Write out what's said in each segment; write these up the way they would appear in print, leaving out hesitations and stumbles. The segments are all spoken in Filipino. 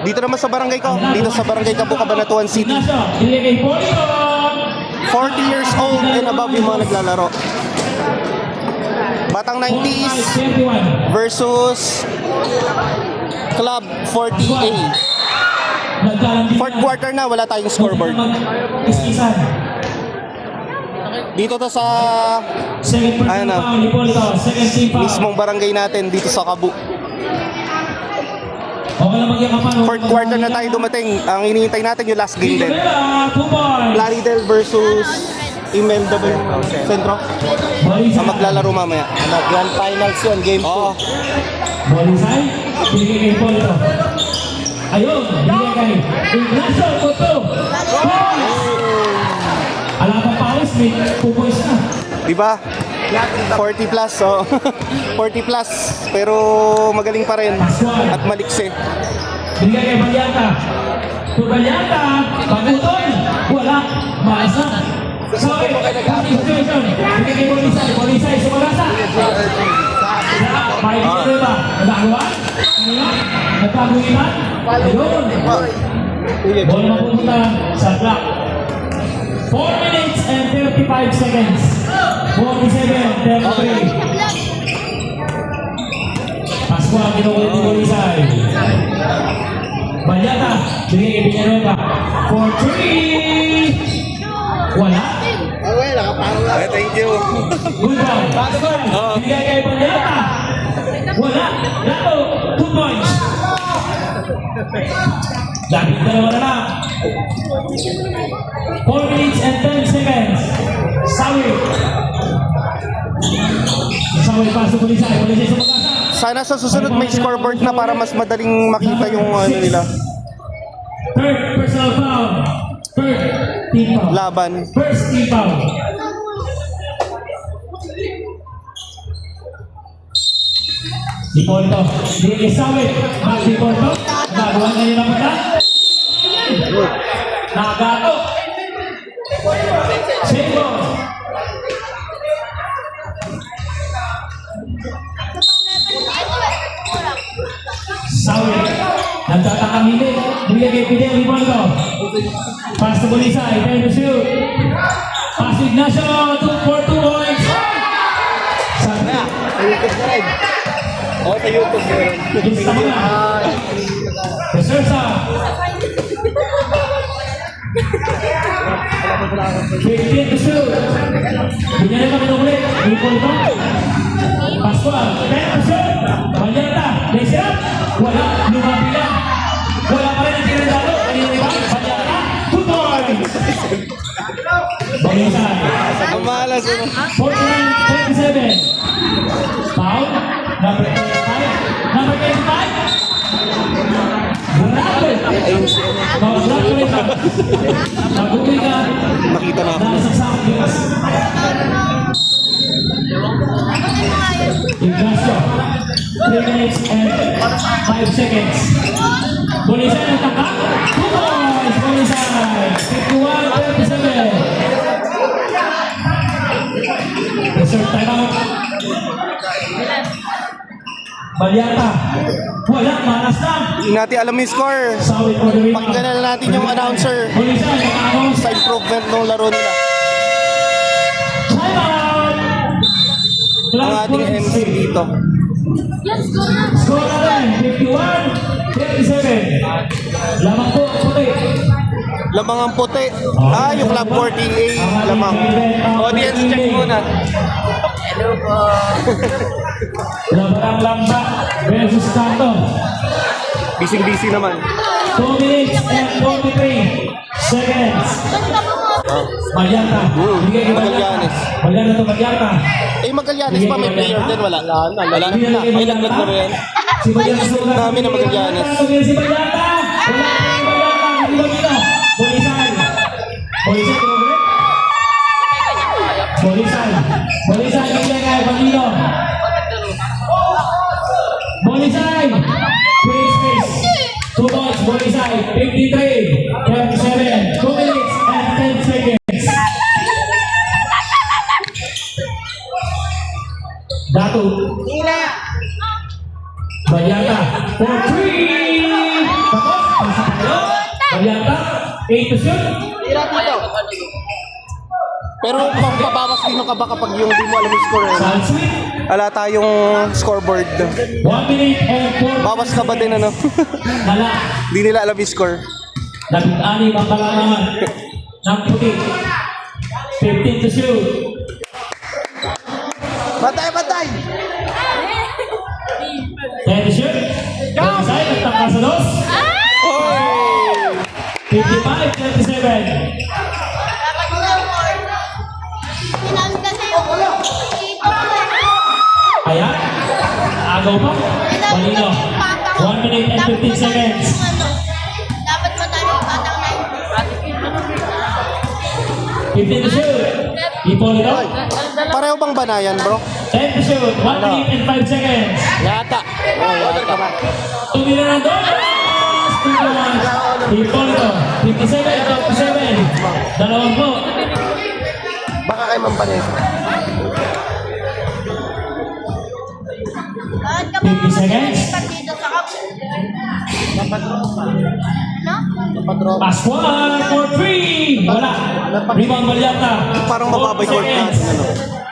Dito naman sa barangay ko. Dito sa barangay Kabu, Cabanatuan City. 40 years old and above yung mga naglalaro. Batang 90s versus Club 40A. Fourth quarter na, wala tayong scoreboard. Dito to sa mismong barangay natin dito sa Kabu. Fourth quarter na tayo dumating. Ang hinihintay natin yung last game din. Plaridel versus Imelda ba yung sentro? Ang maglalaro mamaya. Grand finals yun, game 2. Oo. Bolisay, binigay kay Paul ito. Ayun, binigay kay Ignacio Cotto. Alam pa Paus, may 2 points na. Diba? 40 plus, so 40 plus, pero magaling pa rin at maliksi. Binigay kay Balyata. Balyata, Baguton, wala, maasa. Sorry, situation. Binigay kay Bolisay, Bolisay, sumagasa. May ba? Nagagawa? Nagpagulitan? Ayun. Bola mapupunta sa block. 4 minutes and 35 seconds. 47-33. Pascual, kinukulit ni Bolisay. Balyata, bigay kay Villanueva. For 3. Wala. Thank you. Good ball. Bigay kay Balyata. Wala. Lato. 2 points. Lapit dalawa na lang. 4 minutes and 10 seconds. Sawi. Sawi pasok Bolisay. Bolisay sa pagkasa. Sana sa susunod may scoreboard na para mas madaling makita yung ano nila. Third personal foul. Third team foul. Laban. First team foul. Di po ito. Di Sawi. Di po ito. Nagawa na yun ang mata. Nagato. Sego. Sawi. Nagtatakamilit. Bigay kay Fidel Rivaldo. Pass to Bolisay. Time to shoot. Pass to Ignacio. 2 for 2 points. Sana. O, sa YouTube yun. Gusto mo na. Resersa. 15 to shoot. Bigyan na kami ng ulit. Ipon ito. Pascual. 10 to shoot. Balyata. Desirap. Wala. Lumabila. Wala pa rin ang tinadalo. Kanina rin ba? Balyata. 2 points. Bolisay. Ang malas. 49-27. Foul. Number 25. Number 25. Grabe. Congratulations. Naguwi ka. Nakita na ako. Dahil sa Southwest. Ignacio. 3 minutes and 5 seconds. Bolisay ng taka. 2 points. Bolisay. 51-37. Reserve timeout. Balyata. Wala, manas na. Hindi natin alam yung score. Sawi for the rebound. Pakinggan na natin yung announcer Bolisay, nakakos. sa improvement ng laro nila. Timeout. Ang ating MC dito. Score na rin. 51-37. Lamang po, puti. Lamang ang puti. Yung Club 40A. Lamang. Audience check muna. Labarang Lamba versus Canto. Busy naman. 2 minutes and 43 seconds. Balyata. Bigay kay Balyata. Magallanes. Balyata to Balyata. Magallanes pa, may player din. Wala. Wala na. May laglag na ba yan? Si Balyata. Gusto namin na Magallanes. Si Balyata. Wala na yung Balyata. Hindi ba dito? Bolisay. Bolisay. Bolisay. Bolisay. Bigay kay Balino. Bolisay. Free space. 2 points. Bolisay. 53-37. 2 minutes and 10 seconds. Datu. Balyata. For 3. Tapos. 8 to shoot. Pero pabawas din ka ba kapag yung di mo alam yung score? Side sweep. Wala tayong scoreboard. 1 minute and 4 Bawas ka ba din ano? Wala. Di nila alam yung score. 16 ang kalangan ng puti. 15 to shoot. Batay, batay! 10 to shoot. Side at tangka sa dos. 55-37. Ayan. Agaw pa. Malino. 1 minute and 15 seconds. Dapat matalo yung batang na 15 to shoot. Ipolito. Pareho bang banayan, bro? 10 to shoot. 1 minute and 5 seconds. Yata. Yata. Tumira ng dos. 2-1. Ipolito. 57-57. Dalawang po. Baka kay Mampanesa. Bakit ka 50 seconds. partido sa kap? No? Pascual for 3. Wala. Rebound Balyata. Parang mababa yung court natin, ano?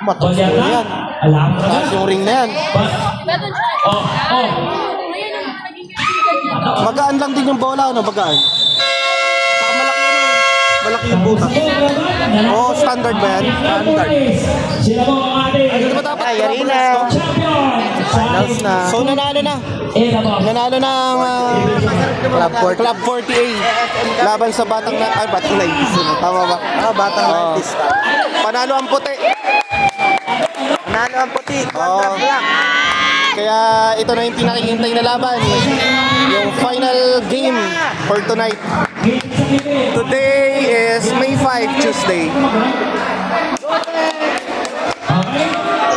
Mataas Balyata. mo yan. Alam mo Taas na. yung ring na yan. Oh, oh. Magaan lang din yung bola, ano? Magaan. Saka malaki yun. Malaki yung butas. Oh, standard ba yan? Standard. Sila po ang ating Ano ba dapat? Ay, Arena. champion. Finals na. So, nanalo na. Elabos. Nanalo na ang Club 40A. Laban sa Batang na... Ay, Batang na Tama ba? Batang Oo. artista. Panalo ang puti. Nanalo ang puti. Oo. Kaya ito na yung pinakihintay na laban. Yung final game for tonight. Game sa Pilipinas. Today is May 5, Tuesday.